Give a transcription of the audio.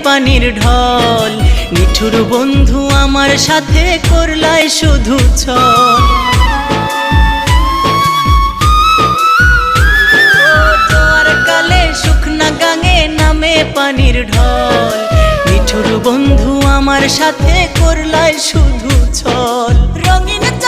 পানির ঢল। নিঠুর বন্ধু আমার সাথে করলাই শুধু ছল। জোয়ার কালে শুকনা গাঙে নামে পানির ঢল। নিঠুর বন্ধু আমার সাথে করলাই শুধু ছল।